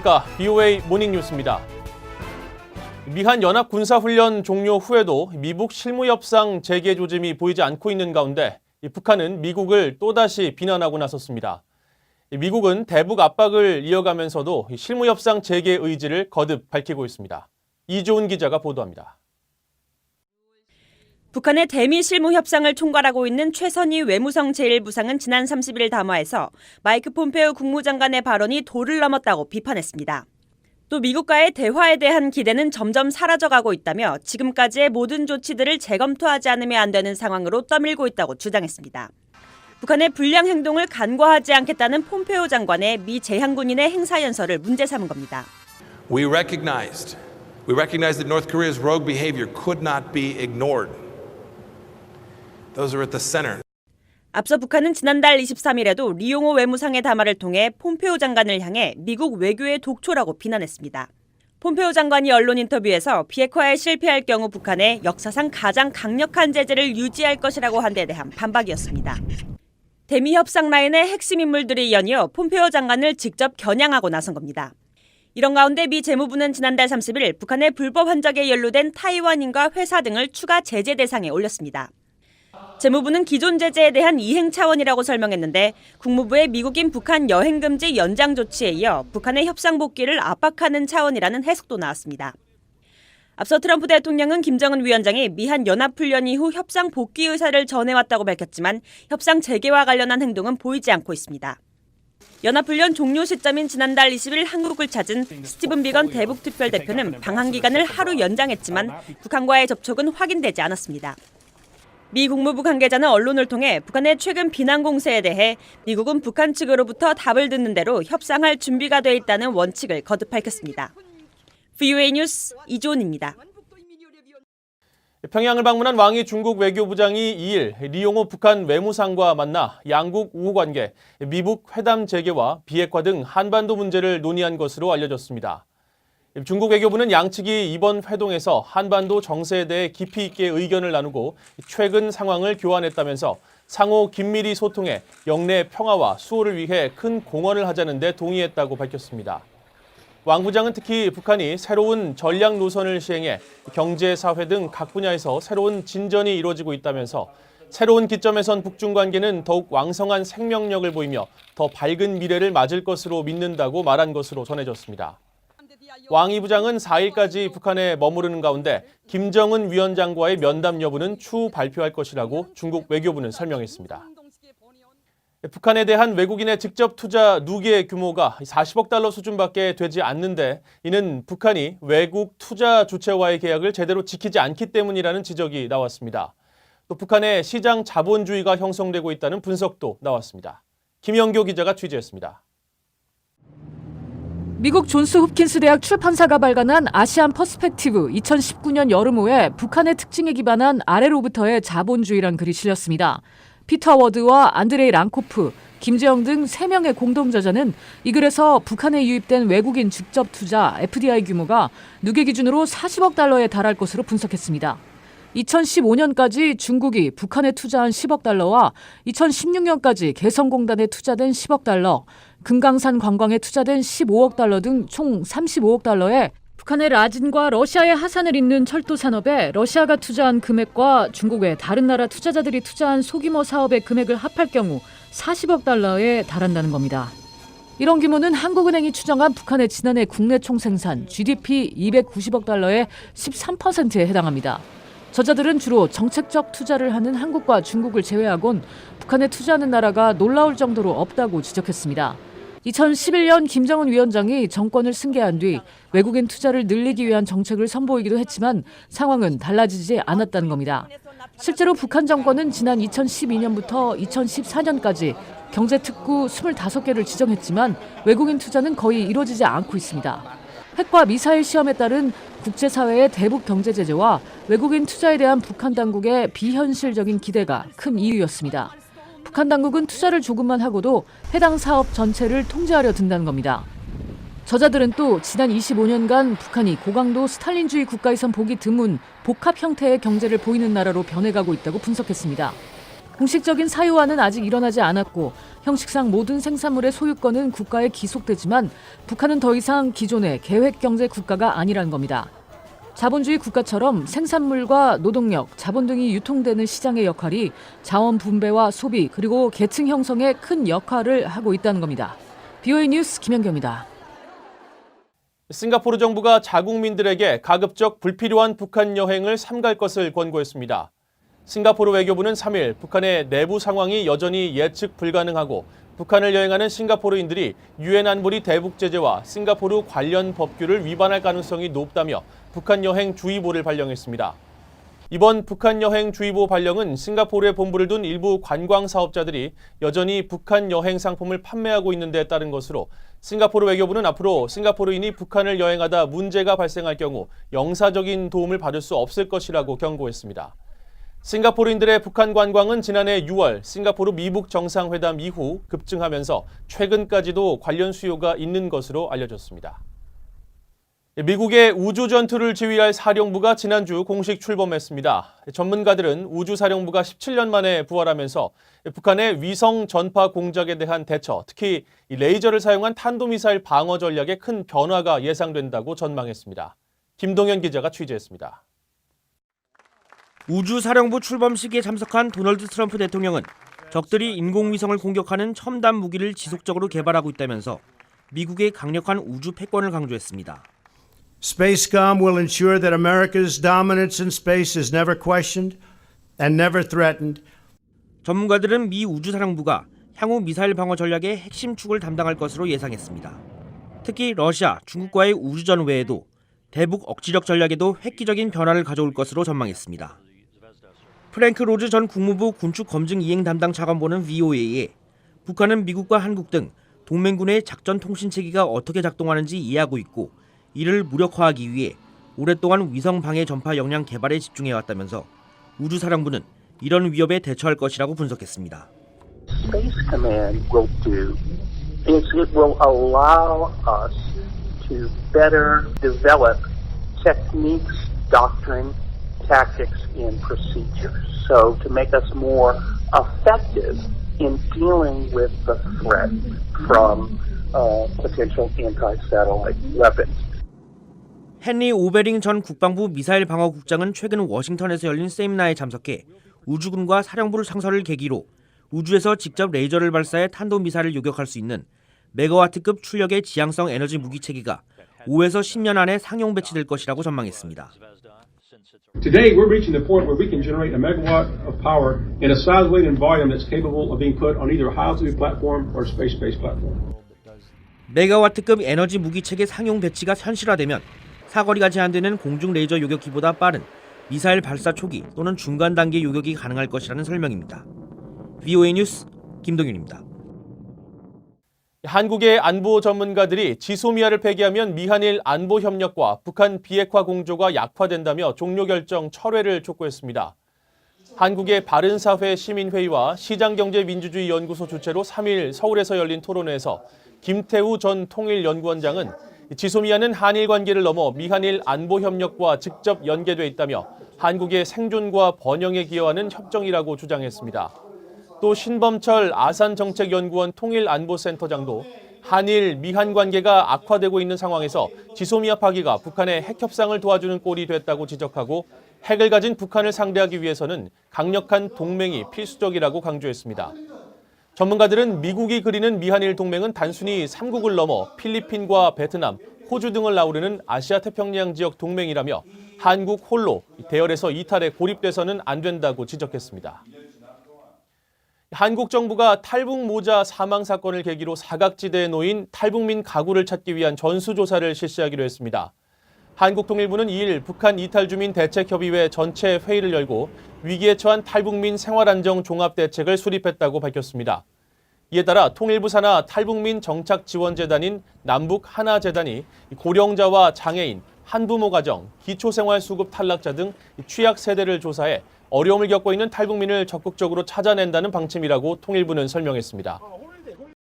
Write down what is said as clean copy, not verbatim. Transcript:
BOA 모닝뉴스입니다. 미한 연합 군사훈련 종료 후에도 미북 실무협상 재개 조짐이 보이지 않고 있는 가운데 북한은 미국을 또다시 비난하고 나섰습니다. 미국은 대북 압박을 이어가면서도 실무협상 재개 의지를 거듭 밝히고 있습니다. 이조은 기자가 보도합니다. 북한의 대미 실무 협상을 총괄하고 있는 최선희 외무성 제1부상은 지난 30일 담화에서 마이크 폼페오 국무장관의 발언이 도를 넘었다고 비판했습니다. 또 미국과의 대화에 대한 기대는 점점 사라져가고 있다며 지금까지의 모든 조치들을 재검토하지 않으면 안 되는 상황으로 떠밀고 있다고 주장했습니다. 북한의 불량 행동을 간과하지 않겠다는 폼페오 장관의 미 제향군인의 행사 연설을 문제 삼은 겁니다. We recognized that North Korea's rogue behavior could not be ignored. Those are at the center. 앞서 북한은 지난달 23일에도 리용호 외무상의 담화를 통해 폼페오 장관을 향해 미국 외교의 독초라고 비난했습니다. 폼페오 장관이 언론 인터뷰에서 비핵화에 실패할 경우 북한에 역사상 가장 강력한 제재를 유지할 것이라고 한 데 대한 반박이었습니다. 대미 협상 라인의 핵심 인물들이 연이어 폼페오 장관을 직접 겨냥하고 나선 겁니다. 이런 가운데 미 재무부는 지난달 30일 북한의 불법 환적에 연루된 타이완인과 회사 등을 추가 제재 대상에 올렸습니다. 재무부는 기존 제재에 대한 이행 차원이라고 설명했는데 국무부의 미국인 북한 여행 금지 연장 조치에 이어 북한의 협상 복귀를 압박하는 차원이라는 해석도 나왔습니다. 앞서 트럼프 대통령은 김정은 위원장이 미한 연합훈련 이후 협상 복귀 의사를 전해왔다고 밝혔지만 협상 재개와 관련한 행동은 보이지 않고 있습니다. 연합훈련 종료 시점인 지난달 20일 한국을 찾은 스티븐 비건 대북특별대표는 방한 기간을 하루 연장했지만 북한과의 접촉은 확인되지 않았습니다. 미 국무부 관계자는 언론을 통해 북한의 최근 비난 공세에 대해 미국은 북한 측으로부터 답을 듣는 대로 협상할 준비가 돼 있다는 원칙을 거듭 밝혔습니다. BOA 뉴스 이조은입니다. 평양을 방문한 왕이 중국 외교부장이 2일 리용호 북한 외무상과 만나 양국 우호관계, 미북 회담 재개와 비핵화 등 한반도 문제를 논의한 것으로 알려졌습니다. 중국 외교부는 양측이 이번 회동에서 한반도 정세에 대해 깊이 있게 의견을 나누고 최근 상황을 교환했다면서 상호 긴밀히 소통해 영내 평화와 수호를 위해 큰 공헌을 하자는 데 동의했다고 밝혔습니다. 왕 부장은 특히 북한이 새로운 전략 노선을 시행해 경제, 사회 등 각 분야에서 새로운 진전이 이루어지고 있다면서 새로운 기점에선 북중 관계는 더욱 왕성한 생명력을 보이며 더 밝은 미래를 맞을 것으로 믿는다고 말한 것으로 전해졌습니다. 왕 이 부장은 4일까지 북한에 머무르는 가운데 김정은 위원장과의 면담 여부는 추후 발표할 것이라고 중국 외교부는 설명했습니다. 북한에 대한 외국인의 직접 투자 누계 규모가 40억 달러 수준밖에 되지 않는데 이는 북한이 외국 투자 주체와의 계약을 제대로 지키지 않기 때문이라는 지적이 나왔습니다. 또 북한의 시장 자본주의가 형성되고 있다는 분석도 나왔습니다. 김영교 기자가 취재했습니다. 미국 존스 홉킨스 대학 출판사가 발간한 아시안 퍼스펙티브 2019년 여름호에 북한의 특징에 기반한 아래로부터의 자본주의란 글이 실렸습니다. 피터 워드와 안드레이 랑코프, 김재영 등 3명의 공동 저자는 이 글에서 북한에 유입된 외국인 직접 투자 FDI 규모가 누계 기준으로 40억 달러에 달할 것으로 분석했습니다. 2015년까지 중국이 북한에 투자한 10억 달러와 2016년까지 개성공단에 투자된 10억 달러, 금강산 관광에 투자된 15억 달러 등 총 35억 달러에 북한의 라진과 러시아의 하산을 잇는 철도 산업에 러시아가 투자한 금액과 중국의 다른 나라 투자자들이 투자한 소규모 사업의 금액을 합할 경우 40억 달러에 달한다는 겁니다. 이런 규모는 한국은행이 추정한 북한의 지난해 국내 총생산 GDP 290억 달러의 13%에 해당합니다. 저자들은 주로 정책적 투자를 하는 한국과 중국을 제외하곤 북한에 투자하는 나라가 놀라울 정도로 없다고 지적했습니다. 2011년 김정은 위원장이 정권을 승계한 뒤 외국인 투자를 늘리기 위한 정책을 선보이기도 했지만 상황은 달라지지 않았다는 겁니다. 실제로 북한 정권은 지난 2012년부터 2014년까지 경제특구 25개를 지정했지만 외국인 투자는 거의 이루어지지 않고 있습니다. 핵과 미사일 시험에 따른 국제사회의 대북 경제 제재와 외국인 투자에 대한 북한 당국의 비현실적인 기대가 큰 이유였습니다. 북한 당국은 투자를 조금만 하고도 해당 사업 전체를 통제하려 든다는 겁니다. 저자들은 또 지난 25년간 북한이 고강도 스탈린주의 국가에선 보기 드문 복합 형태의 경제를 보이는 나라로 변해가고 있다고 분석했습니다. 공식적인 사유화는 아직 일어나지 않았고 형식상 모든 생산물의 소유권은 국가에 기속되지만 북한은 더 이상 기존의 계획경제 국가가 아니라는 겁니다. 자본주의 국가처럼 생산물과 노동력, 자본 등이 유통되는 시장의 역할이 자원 분배와 소비 그리고 계층 형성에 큰 역할을 하고 있다는 겁니다. BOA 뉴스 김현경입니다. 싱가포르 정부가 자국민들에게 가급적 불필요한 북한 여행을 삼갈 것을 권고했습니다. 싱가포르 외교부는 3일 북한의 내부 상황이 여전히 예측 불가능하고 북한을 여행하는 싱가포르인들이 유엔 안보리 대북 제재와 싱가포르 관련 법규를 위반할 가능성이 높다며 북한 여행 주의보를 발령했습니다. 이번 북한 여행 주의보 발령은 싱가포르에 본부를 둔 일부 관광 사업자들이 여전히 북한 여행 상품을 판매하고 있는 데 따른 것으로 싱가포르 외교부는 앞으로 싱가포르인이 북한을 여행하다 문제가 발생할 경우 영사적인 도움을 받을 수 없을 것이라고 경고했습니다. 싱가포르인들의 북한 관광은 지난해 6월 싱가포르 미북 정상회담 이후 급증하면서 최근까지도 관련 수요가 있는 것으로 알려졌습니다. 미국의 우주전투를 지휘할 사령부가 지난주 공식 출범했습니다. 전문가들은 우주사령부가 17년 만에 부활하면서 북한의 위성 전파 공작에 대한 대처, 특히 레이저를 사용한 탄도미사일 방어 전략에 큰 변화가 예상된다고 전망했습니다. 김동현 기자가 취재했습니다. 우주사령부 출범식에 참석한 도널드 트럼프 대통령은 적들이 인공위성을 공격하는 첨단 무기를 지속적으로 개발하고 있다면서 미국의 강력한 우주 패권을 강조했습니다. SpaceCom will ensure that America's dominance in space is never questioned and never threatened. 전문가들은 미 우주사령부가 향후 미사일 방어 전략의 핵심 축을 담당할 것으로 예상했습니다. 특히 러시아, 중국과의 우주전 외에도 대북 억지력 전략에도 획기적인 변화를 가져올 것으로 전망했습니다. 프랭크 로즈 전 국무부 군축 검증 이행 담당 차관보는 VOA에 북한은 미국과 한국 등 동맹군의 작전 통신 체계가 어떻게 작동하는지 이해하고 있고 이를 무력화하기 위해 오랫동안 위성 방해 전파 역량 개발에 집중해왔다면서 우주사령부는 이런 위협에 대처할 것이라고 분석했습니다. Space Command will do is it will allow us to better develop techniques, doctrine, tactics, and procedures. So to make us more effective in dealing with the threat from potential anti-satellite weapons. 헨리 오베링 전 국방부 미사일 방어국장은 최근 워싱턴에서 열린 세미나에 참석해 우주군과 사령부를 창설을 계기로 우주에서 직접 레이저를 발사해 탄도미사일을 요격할 수 있는 메가와트급 출력의 지향성 에너지 무기 체계가 5에서 10년 안에 상용 배치될 것이라고 전망했습니다. Today, we're reaching the point where we can generate a megawatt of power in a size, weight, and volume that's capable of being put on either a high-altitude platform or a space-based platform. 메가와트급 에너지 무기 체계 상용 배치가 현실화되면 사거리가 제한되는 공중 레이저 요격기보다 빠른 미사일 발사 초기 또는 중간 단계 요격이 가능할 것이라는 설명입니다. VOA 뉴스 김동윤입니다. 한국의 안보 전문가들이 지소미아를 폐기하면 미한일 안보 협력과 북한 비핵화 공조가 약화된다며 종료 결정 철회를 촉구했습니다. 한국의 바른사회 시민회의와 시장경제민주주의연구소 주최로 3일 서울에서 열린 토론회에서 김태우 전 통일연구원장은 지소미아는 한일 관계를 넘어 미한일 안보 협력과 직접 연계돼 있다며 한국의 생존과 번영에 기여하는 협정이라고 주장했습니다. 또 신범철 아산정책연구원 통일안보센터장도 한일 미한 관계가 악화되고 있는 상황에서 지소미아 파기가 북한의 핵 협상을 도와주는 꼴이 됐다고 지적하고 핵을 가진 북한을 상대하기 위해서는 강력한 동맹이 필수적이라고 강조했습니다. 전문가들은 미국이 그리는 미한일 동맹은 단순히 3국을 넘어 필리핀과 베트남, 호주 등을 아우르는 아시아 태평양 지역 동맹이라며 한국 홀로 대열에서 이탈에 고립돼서는 안 된다고 지적했습니다. 한국 정부가 탈북 모자 사망 사건을 계기로 사각지대에 놓인 탈북민 가구를 찾기 위한 전수조사를 실시하기로 했습니다. 한국통일부는 2일 북한 이탈주민 대책협의회 전체 회의를 열고 위기에 처한 탈북민 생활안정 종합대책을 수립했다고 밝혔습니다. 이에 따라 통일부 산하 탈북민 정착지원재단인 남북하나재단이 고령자와 장애인, 한부모 가정, 기초생활수급 탈락자 등 취약 세대를 조사해 어려움을 겪고 있는 탈북민을 적극적으로 찾아낸다는 방침이라고 통일부는 설명했습니다.